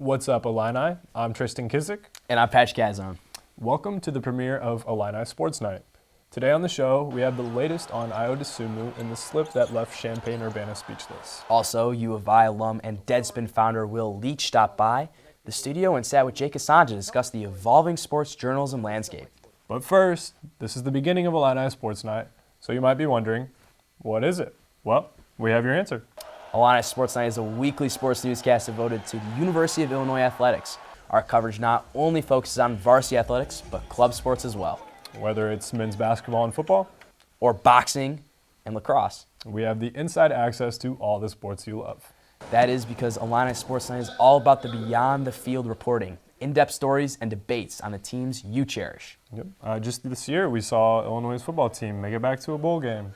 What's up, Illini? I'm Tristan Kissick. And I'm Patch Kazan. Welcome to the premiere of Illini Sports Night. Today on the show, we have the latest on Ayo Dosunmu and the slip that left Champaign-Urbana speechless. Also, U of I alum and Deadspin founder Will Leach stopped by the studio and sat with Jake Assange to discuss the evolving sports journalism landscape. But first, this is the beginning of Illini Sports Night, so you might be wondering, what is it? Well, we have your answer. Illini Sports Night is a weekly sports newscast devoted to the University of Illinois athletics. Our coverage not only focuses on varsity athletics, but club sports as well. Whether it's men's basketball and football, or boxing and lacrosse, we have the inside access to all the sports you love. That is because Illini Sports Night is all about the beyond the field reporting, in-depth stories and debates on the teams you cherish. Yep. Just this year, we saw Illinois' football team make it back to a bowl game.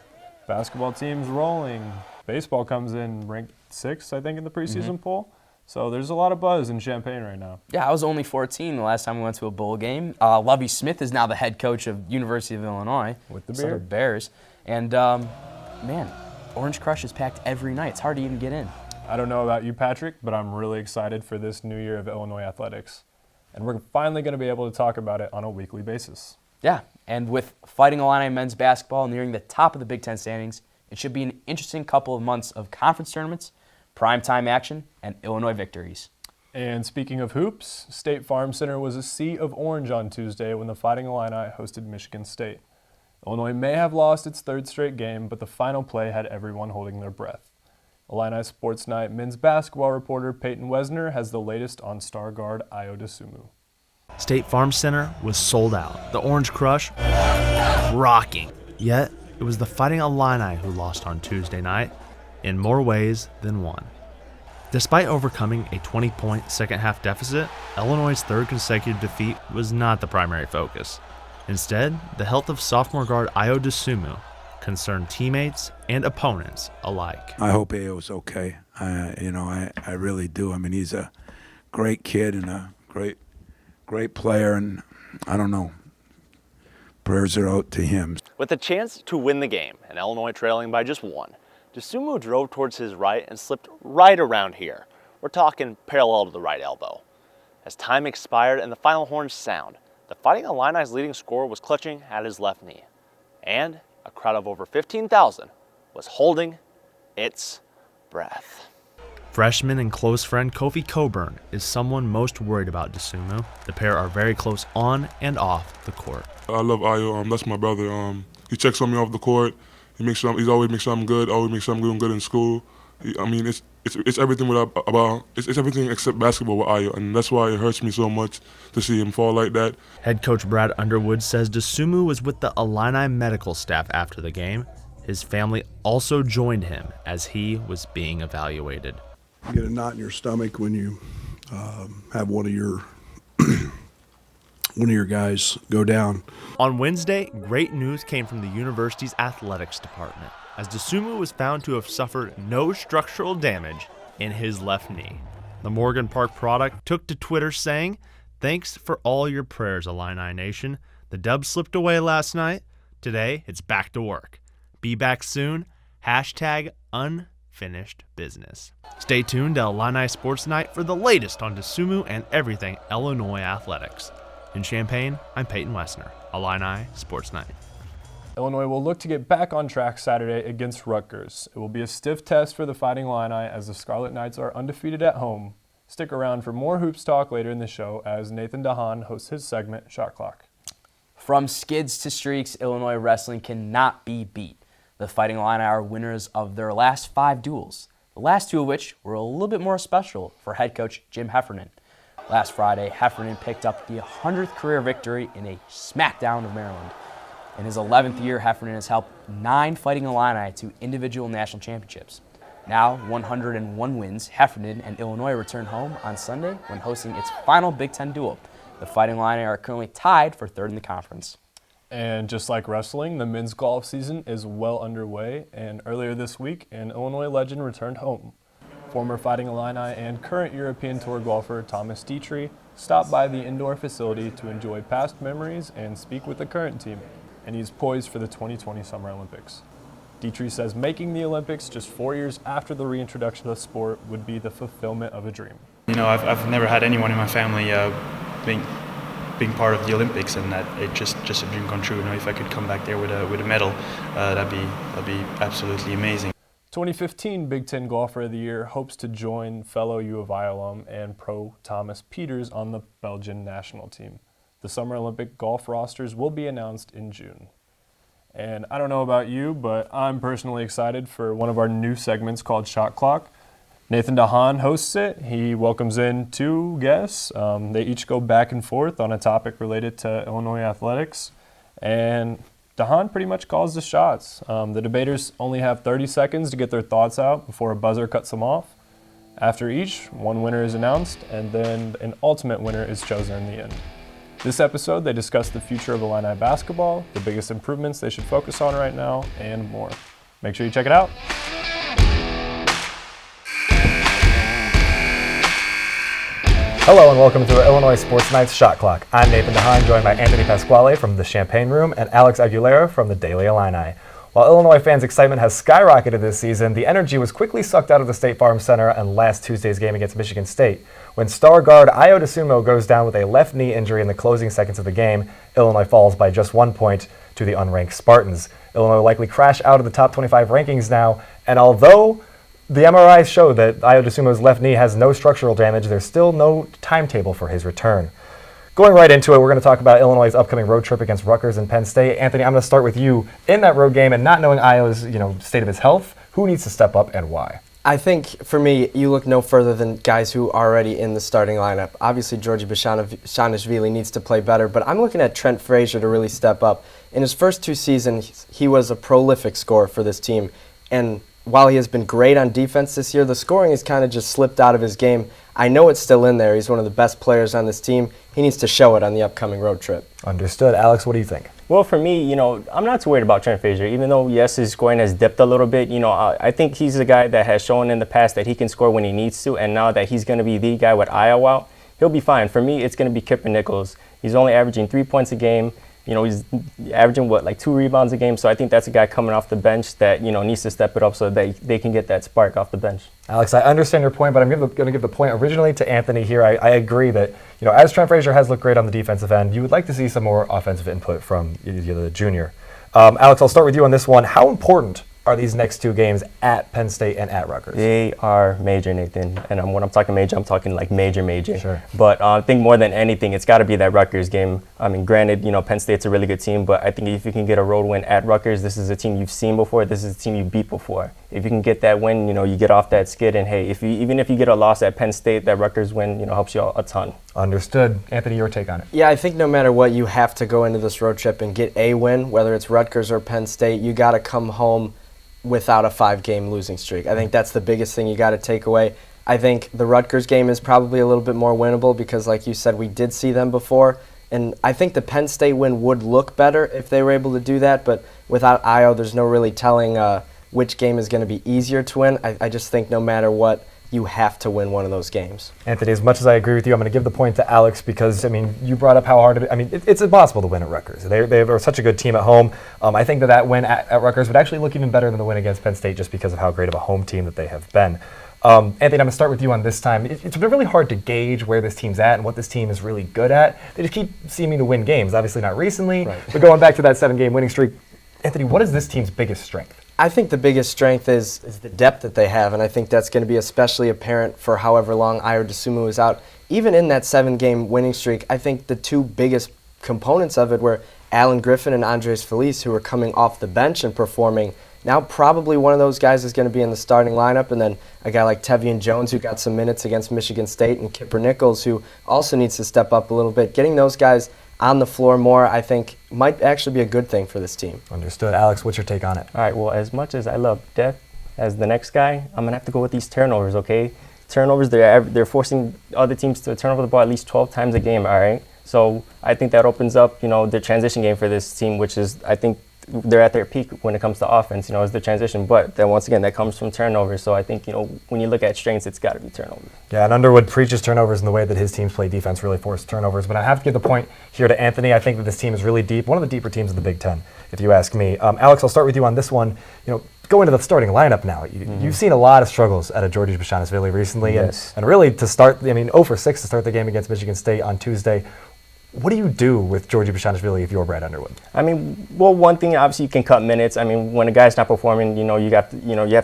Basketball team's rolling. Baseball comes in ranked 6th, I think, in the preseason poll. So there's a lot of buzz in Champaign right now. Yeah, I was only 14 the last time we went to a bowl game. Lovie Smith is now the head coach of University of Illinois. With the Son of Bears. And, man, Orange Crush is packed every night. It's hard to even get in. I don't know about you, Patrick, but I'm really excited for this new year of Illinois athletics. And we're finally going to be able to talk about it on a weekly basis. Yeah, and with Fighting Illini men's basketball nearing the top of the Big Ten standings, it should be an interesting couple of months of conference tournaments, primetime action, and Illinois victories. And speaking of hoops, State Farm Center was a sea of orange on Tuesday when the Fighting Illini hosted Michigan State. Illinois may have lost its third straight game, but the final play had everyone holding their breath. Illini Sports Night men's basketball reporter Peyton Wesner has the latest on star guard Ayo Dosunmu. State Farm Center was sold out. The Orange Crush rocking. Yet, it was the Fighting Illini who lost on Tuesday night in more ways than one. Despite overcoming a 20-point second-half deficit, Illinois' third consecutive defeat was not the primary focus. Instead, the health of sophomore guard Ayo Dosunmu concerned teammates and opponents alike. I hope Ayo's okay. I really do. I mean, he's a great kid and a great player, and I don't know. Prayers are out to him. With a chance to win the game and Illinois trailing by just one, Dosunmu drove towards his right and slipped right around here. We're talking parallel to the right elbow. As time expired and the final horns sound, the Fighting Illini's leading scorer was clutching at his left knee. And a crowd of over 15,000 was holding its breath. Freshman and close friend Kofi Coburn is someone most worried about Dosunmu. The pair are very close on and off the court. I love Ayo. That's my brother. He checks on me off the court. He's always makes sure I'm good. Always makes sure I'm doing good in school. It's everything it's everything except basketball with Ayo, and that's why it hurts me so much to see him fall like that. Head coach Brad Underwood says Dosunmu was with the Illini medical staff after the game. His family also joined him as he was being evaluated. You get a knot in your stomach when you have one of your guys go down. On Wednesday, great news came from the university's athletics department, as Dosunmu was found to have suffered no structural damage in his left knee. The Morgan Park product took to Twitter saying, "Thanks for all your prayers, Illini Nation. The dub slipped away last night. Today, it's back to work. Be back soon. #unfinished business." Stay tuned to Illini Sports Night for the latest on Dosunmu and everything Illinois athletics. In Champaign, I'm Peyton Wesner, Illini Sports Night. Illinois will look to get back on track Saturday against Rutgers. It will be a stiff test for the Fighting Illini as the Scarlet Knights are undefeated at home. Stick around for more hoops talk later in the show as Nathan DeHaan hosts his segment, Shot Clock. From skids to streaks, Illinois wrestling cannot be beat. The Fighting Illini are winners of their last 5 duels, the last 2 of which were a little bit more special for head coach Jim Heffernan. Last Friday, Heffernan picked up the 100th career victory in a smackdown of Maryland. In his 11th year, Heffernan has helped 9 Fighting Illini to individual national championships. Now, 101 wins, Heffernan and Illinois return home on Sunday when hosting its final Big Ten duel. The Fighting Illini are currently tied for 3rd in the conference. And just like wrestling, the men's golf season is well underway, and earlier this week, an Illinois legend returned home. Former Fighting Illini and current European Tour golfer Thomas Dietrich stopped by the indoor facility to enjoy past memories and speak with the current team, and he's poised for the 2020 Summer Olympics. Dietrich says making the Olympics just 4 years after the reintroduction of the sport would be the fulfillment of a dream. You know, I've never had anyone in my family being part of the Olympics, and that it just a dream come true. You know, if I could come back there with a medal, that'd be absolutely amazing. 2015 Big Ten Golfer of the Year hopes to join fellow U of I alum and pro Thomas Pieters on the Belgian national team. The Summer Olympic golf rosters will be announced in June. And I don't know about you, but I'm personally excited for one of our new segments called Shot Clock. Nathan DeHaan hosts it. He welcomes in two guests. They each go back and forth on a topic related to Illinois athletics. And DeHaan pretty much calls the shots. The debaters only have 30 seconds to get their thoughts out before a buzzer cuts them off. After each, one winner is announced, and then an ultimate winner is chosen in the end. This episode, they discuss the future of Illini basketball, the biggest improvements they should focus on right now, and more. Make sure you check it out. Hello and welcome to Illinois Sports Night's Shot Clock. I'm Nathan DeHaan, joined by Anthony Pasquale from the Champagne Room and Alex Aguilera from the Daily Illini. While Illinois fans' excitement has skyrocketed this season, the energy was quickly sucked out of the State Farm Center in last Tuesday's game against Michigan State. When star guard Ayo DeSumo goes down with a left knee injury in the closing seconds of the game, Illinois falls by just 1 point to the unranked Spartans. Illinois will likely crash out of the top 25 rankings now, and although the MRIs show that Ayo DeSumo's left knee has no structural damage, there's still no timetable for his return. Going right into it, we're going to talk about Illinois' upcoming road trip against Rutgers and Penn State. Anthony, I'm going to start with you. In that road game and not knowing Ayo's state of his health, who needs to step up and why? I think, for me, you look no further than guys who are already in the starting lineup. Obviously, Georgi Bezhanishvili needs to play better, but I'm looking at Trent Frazier to really step up. In his first two seasons, he was a prolific scorer for this team, and while he has been great on defense this year, the scoring has kind of just slipped out of his game. I know it's still in there. He's one of the best players on this team. He needs to show it on the upcoming road trip. Understood. Alex, what do you think? Well, for me, I'm not too worried about Trent Frazier, even though, yes, his scoring has dipped a little bit. I think he's a guy that has shown in the past that he can score when he needs to, and now that he's going to be the guy with Ayo out, he'll be fine. For me, it's going to be Kipper Nichols. He's only averaging 3 points a game. He's averaging, 2 rebounds a game. So I think that's a guy coming off the bench that, needs to step it up so that they can get that spark off the bench. Alex, I understand your point, but I'm going to give the point originally to Anthony here. I agree that, as Trent Frazier has looked great on the defensive end, you would like to see some more offensive input from the junior. Alex, I'll start with you on this one. How important are these next two games at Penn State and at Rutgers? They are major, Nathan. And when I'm talking major, I'm talking like major. Sure. But I think more than anything, it's got to be that Rutgers game. I mean, granted, Penn State's a really good team, but I think if you can get a road win at Rutgers, this is a team you've seen before. This is a team you beat before. If you can get that win, you get off that skid. And hey, even if you get a loss at Penn State, that Rutgers win, helps you a ton. Understood. Anthony, your take on it? Yeah, I think no matter what, you have to go into this road trip and get a win, whether it's Rutgers or Penn State. You got to come home without a 5-game losing streak. I think that's the biggest thing you got to take away. I think the Rutgers game is probably a little bit more winnable because, like you said, we did see them before. And I think the Penn State win would look better if they were able to do that. But without Ayo, there's no really telling which game is going to be easier to win. I just think no matter what, you have to win one of those games. Anthony, as much as I agree with you, I'm going to give the point to Alex because, you brought up how hard it is. It's impossible to win at Rutgers. They are such a good team at home. I think that win at Rutgers would actually look even better than the win against Penn State just because of how great of a home team that they have been. Anthony, I'm going to start with you on this time. It's been really hard to gauge where this team's at and what this team is really good at. They just keep seeming to win games. Obviously not recently, right, but going back to that 7-game winning streak. Anthony, what is this team's biggest strength? I think the biggest strength is the depth that they have, and I think that's going to be especially apparent for however long Ayo DeSumo is out. Even in that 7-game winning streak, I think the two biggest components of it were Alan Griffin and Andres Feliz, who were coming off the bench and performing. Now probably one of those guys is going to be in the starting lineup, and then a guy like Tevian Jones, who got some minutes against Michigan State, and Kipper Nichols, who also needs to step up a little bit. Getting those guys on the floor more, I think, might actually be a good thing for this team. Understood. Alex, what's your take on it? All right, well, as much as I love depth as the next guy, I'm going to have to go with these turnovers, okay? Turnovers, they're forcing other teams to turn over the ball at least 12 times a game, all right? So I think that opens up, the transition game for this team, which is, I think, they're at their peak when it comes to offense, is the transition. But then once again, that comes from turnovers. So I think, when you look at strengths, it's got to be turnovers. Yeah, and Underwood preaches turnovers in the way that his teams play defense really force turnovers. But I have to give the point here to Anthony. I think that this team is really deep, one of the deeper teams in the Big Ten, if you ask me. Alex, I'll start with you on this one. Go into the starting lineup now. You've seen a lot of struggles out of Georgi Bashanesvili recently, Yes. and really to start, 0 for 6 to start the game against Michigan State on Tuesday. What do you do with Georgi Bashanesvili if you're Brad Underwood? One thing, obviously, you can cut minutes. When a guy's not performing, you have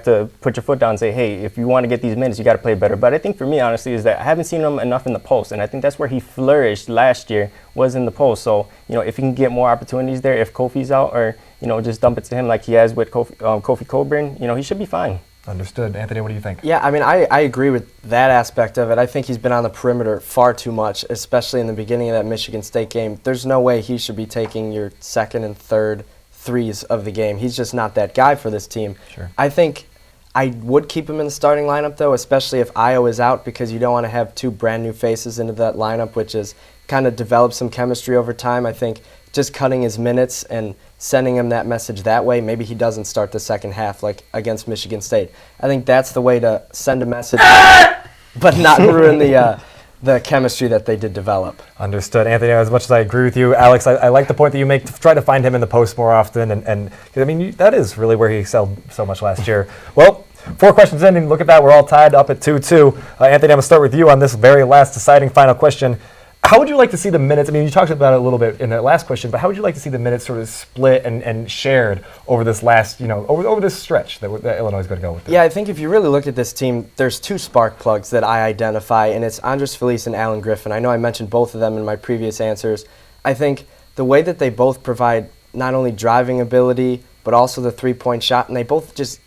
to put your foot down and say, hey, if you want to get these minutes, you got to play better. But I think for me, honestly, is that I haven't seen him enough in the post, and I think that's where he flourished last year, was in the post. So, if he can get more opportunities there, if Kofi's out, or just dump it to him like he has with Kofi Coburn, he should be fine. Understood. Anthony, what do you think? Yeah, I agree with that aspect of it. I think he's been on the perimeter far too much, especially in the beginning of that Michigan State game. There's no way he should be taking your second and third threes of the game. He's just not that guy for this team. Sure. I think I would keep him in the starting lineup, though, especially if Io is out, because you don't want to have two brand new faces into that lineup, which is kind of develop some chemistry over time. I think just cutting his minutes and sending him that message that way, maybe he doesn't start the second half like against Michigan State. I think that's the way to send a message, but not ruin the chemistry that they did develop. Understood. Anthony, as much as I agree with you, Alex, I like the point that you make to try to find him in the post more often, and that is really where he excelled so much last year. Well, 4 questions in, and look at that, we're all tied up at 2-2. Anthony, I'm going to start with you on this very last deciding final question. How would you like to see the minutes? You talked about it a little bit in the last question, but how would you like to see the minutes sort of split and shared over this last, over this stretch that Illinois is going to go with? Yeah, I think if you really look at this team, there's 2 spark plugs that I identify, and it's Andres Feliz and Alan Griffin. I know I mentioned both of them in my previous answers. I think the way that they both provide not only driving ability, but also the three-point shot, and they both just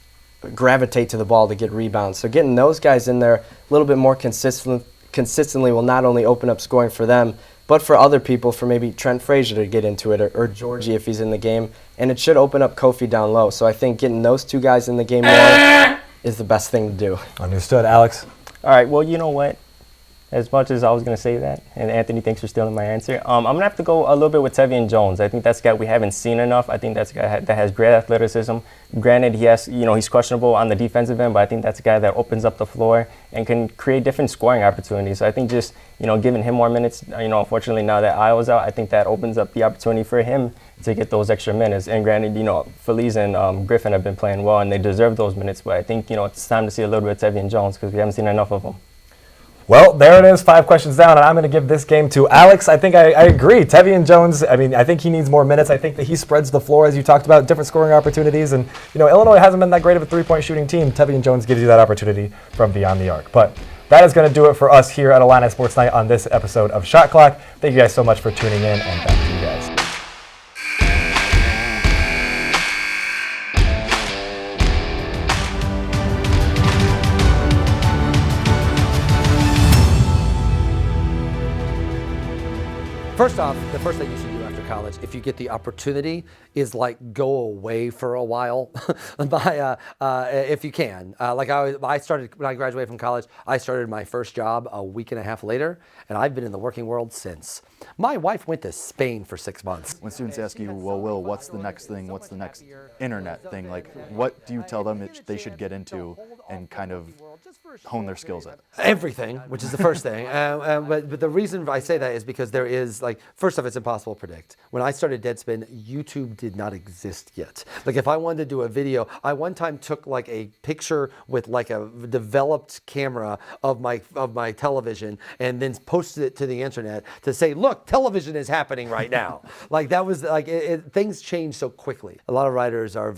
gravitate to the ball to get rebounds. So getting those guys in there a little bit more consistently will not only open up scoring for them, but for other people, for maybe Trent Frazier to get into it, or Georgie if he's in the game, and it should open up Kofi down low. So I think getting those 2 guys in the game more is the best thing to do. Understood. Alex? All right, well, you know what? As much as I was going to say that, and Anthony, thanks for stealing my answer, I'm going to have to go a little bit with Tevian Jones. I think that's a guy we haven't seen enough. I think that's a guy that has great athleticism. Granted, he's questionable on the defensive end, but I think that's a guy that opens up the floor and can create different scoring opportunities. So I think just, giving him more minutes, unfortunately now that Iowa's out, I think that opens up the opportunity for him to get those extra minutes. And granted, Feliz and Griffin have been playing well, and they deserve those minutes, but I think, it's time to see a little bit of Tevian Jones because we haven't seen enough of him. Well, there it is, 5 questions down, and I'm going to give this game to Alex. I think I agree. Tevian Jones, I think he needs more minutes. I think that he spreads the floor, as you talked about, different scoring opportunities. And, Illinois hasn't been that great of a three-point shooting team. Tevian Jones gives you that opportunity from beyond the arc. But that is going to do it for us here at Illini Sports Night on this episode of Shot Clock. Thank you guys so much for tuning in, and back to you guys. First off, the first thing you should do after college, if you get the opportunity, is go away for a while. If you can. I started, when I graduated from college, I started my first job a week and a half later, and I've been in the working world since. My wife went to Spain for 6 months. When students ask you, well, Will, what's the next thing? What's the next internet thing? What do you tell them they should get into and kind of hone their skills at? Everything, which is the first thing. But the reason I say that is because there is, first off, it's impossible to predict. When I started Deadspin, YouTube did not exist yet. If I wanted to do a video, I one time took a picture with a developed camera of my television and then posted it to the internet to say, look, television is happening right now. That was things change so quickly. A lot of writers are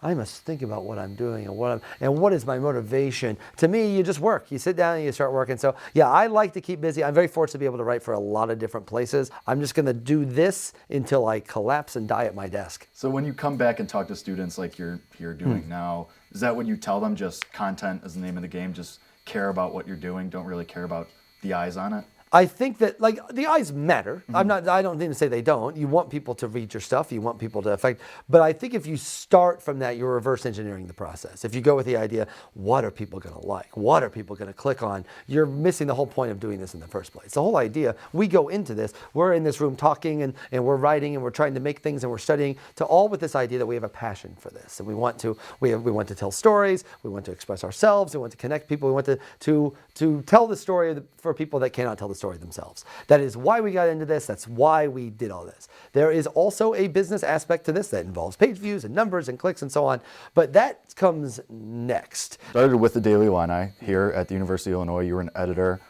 I must think about what I'm doing and what is my motivation. To me, you just work. You sit down and you start working. So yeah, I like to keep busy. I'm very fortunate to be able to write for a lot of different places. I'm just going to do this until I collapse and die at my desk. So when you come back and talk to students like you're doing now, is that when you tell them just content is the name of the game, just care about what you're doing, don't really care about the eyes on it? I think that like the eyes matter. I don't mean to say they don't. You want people to read your stuff. You want people to affect. But I think if you start from that, you're reverse engineering the process. If you go with the idea, what are people going to like? What are people going to click on? You're missing the whole point of doing this in the first place. The whole idea, we go into this, we're in this room talking and we're writing and we're trying to make things and we're studying to all with this idea that we have a passion for this. And we want to tell stories. We want to express ourselves. We want to connect people. We want to tell the story for people that cannot tell the story themselves. That is why we got into this. That's why we did all this. There is also a business aspect to this that involves page views and numbers and clicks and so on, but that comes next. Started with the Daily Illini here at the University of Illinois. You were an editor,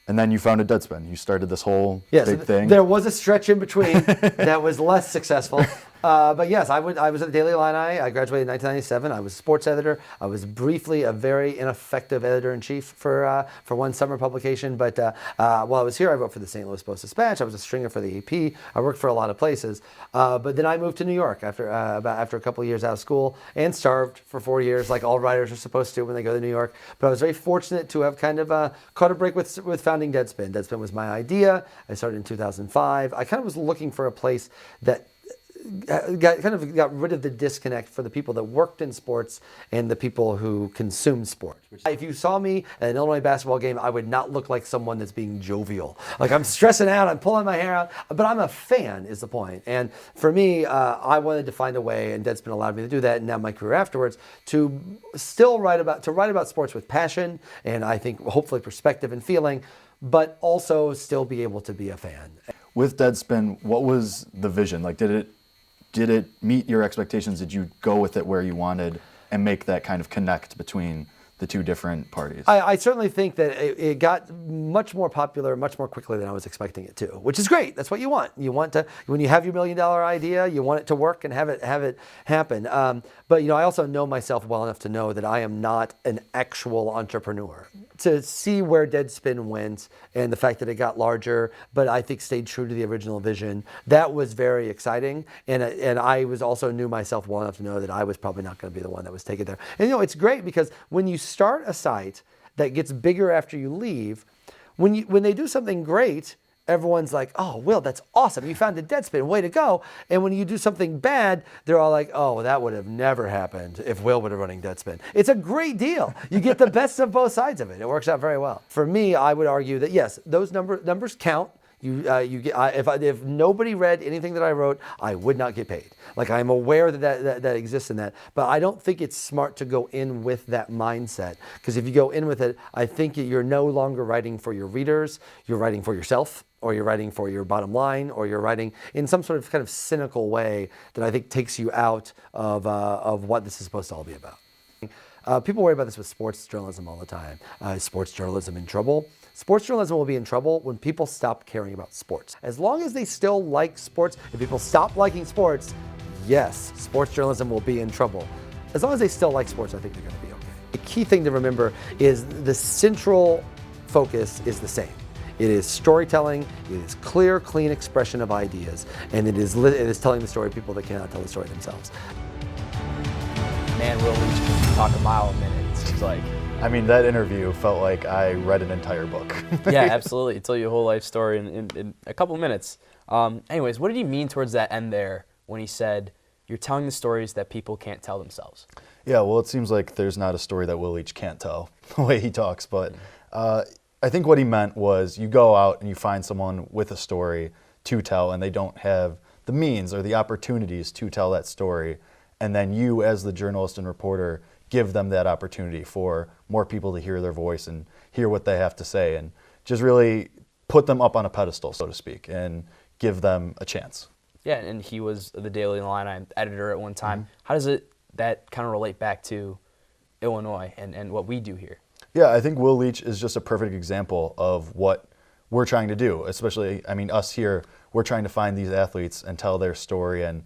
and then you founded Deadspin. You started this whole big thing. There was a stretch in between that was less successful. But yes, I was at the Daily Illini. I graduated in 1997. I was a sports editor. I was briefly a very ineffective editor-in-chief for one summer publication. But while I was here, I wrote for the St. Louis Post-Dispatch. I was a stringer for the AP. I worked for a lot of places. But then I moved to New York after a couple of years out of school and starved for 4 years, like all writers are supposed to when they go to New York. But I was very fortunate to have kind of caught a break with founding Deadspin. Deadspin was my idea. I started in 2005. I kind of was looking for a place that got rid of the disconnect for the people that worked in sports and the people who consumed sport. If you saw me at an Illinois basketball game, I would not look like someone that's being jovial. Like I'm stressing out, I'm pulling my hair out, but I'm a fan is the point. And for me, I wanted to find a way, and Deadspin allowed me to do that, and now my career afterwards, to still write about sports with passion, and I think hopefully perspective and feeling, but also still be able to be a fan. With Deadspin, what was the vision? Like, did it meet your expectations? Did you go with it where you wanted and make that kind of connect between the two different parties? I certainly think that it got much more popular much more quickly than I was expecting it to, which is great. That's what you want. You want to, when you have your $1 million idea, you want it to work and have it happen. But I also know myself well enough to know that I am not an actual entrepreneur. To see where Deadspin went and the fact that it got larger, but I think stayed true to the original vision, that was very exciting. And I was also knew myself well enough to know that I was probably not going to be the one that was taken there. And it's great because when you start a site that gets bigger after you leave, when they do something great, everyone's like, oh, Will, that's awesome. You found a Deadspin, way to go. And when you do something bad, they're all like, oh, that would have never happened if Will would have running Deadspin. It's a great deal. You get the best of both sides of it. It works out very well. For me, I would argue that, yes, those numbers count. If nobody read anything that I wrote, I would not get paid. Like I'm aware that exists in that, but I don't think it's smart to go in with that mindset. Because if you go in with it, I think you're no longer writing for your readers. You're writing for yourself, or you're writing for your bottom line, or you're writing in some sort of kind of cynical way that I think takes you out of what this is supposed to all be about. People worry about this with sports journalism all the time. Is sports journalism in trouble? Sports journalism will be in trouble when people stop caring about sports. As long as they still like sports, if people stop liking sports, yes, sports journalism will be in trouble. As long as they still like sports, I think they're going to be okay. The key thing to remember is the central focus is the same. It is storytelling, it is clear, clean expression of ideas, and it is telling the story of people that cannot tell the story themselves. Man, Will Leach can talk a mile a minute. It's just like... I mean, that interview felt like I read an entire book. Yeah, absolutely. Tell you a whole life story in a couple minutes. Anyways, what did he mean towards that end there when he said, you're telling the stories that people can't tell themselves? Yeah, well, it seems like there's not a story that Will Leach can't tell, the way he talks. But I think what he meant was you go out and you find someone with a story to tell, and they don't have the means or the opportunities to tell that story. And then you, as the journalist and reporter, give them that opportunity for more people to hear their voice and hear what they have to say, and just really put them up on a pedestal, so to speak, and give them a chance. Yeah, and he was the Daily Illini editor at one time. Mm-hmm. How does that kind of relate back to Illinois and what we do here? Yeah, I think Will Leach is just a perfect example of what we're trying to do, especially, I mean, us here, we're trying to find these athletes and tell their story and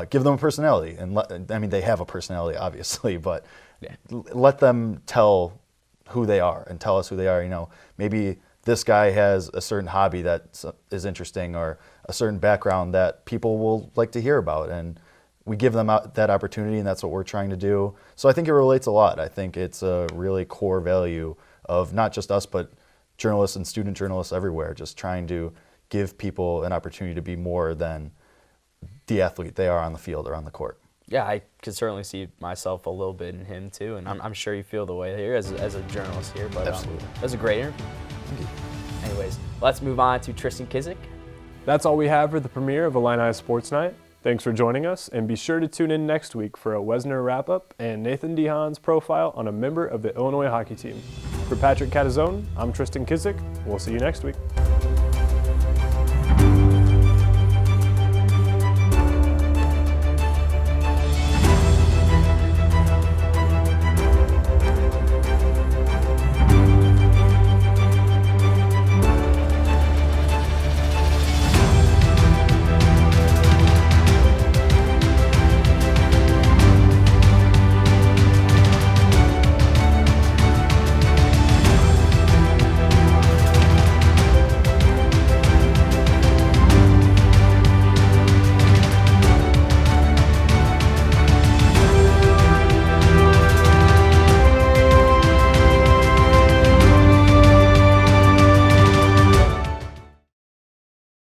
give them a personality. And they have a personality, obviously, but let them tell who they are and tell us who they are. Maybe this guy has a certain hobby that is interesting, or a certain background that people will like to hear about, and we give them that opportunity, and that's what we're trying to do. So I think it relates a lot. I think it's a really core value of not just us, but journalists and student journalists everywhere, just trying to give people an opportunity to be more than the athlete they are on the field or on the court. Yeah, I could certainly see myself a little bit in him too, and I'm sure you feel the way here as a journalist here. But Absolutely. That was a great interview. Anyways, let's move on to Tristan Kizik. That's all we have for the premiere of Illini Sports Night. Thanks for joining us, and be sure to tune in next week for a Wesner wrap-up and Nathan DeHaan's profile on a member of the Illinois hockey team. For Patrick Catazone, I'm Tristan Kizik. We'll see you next week.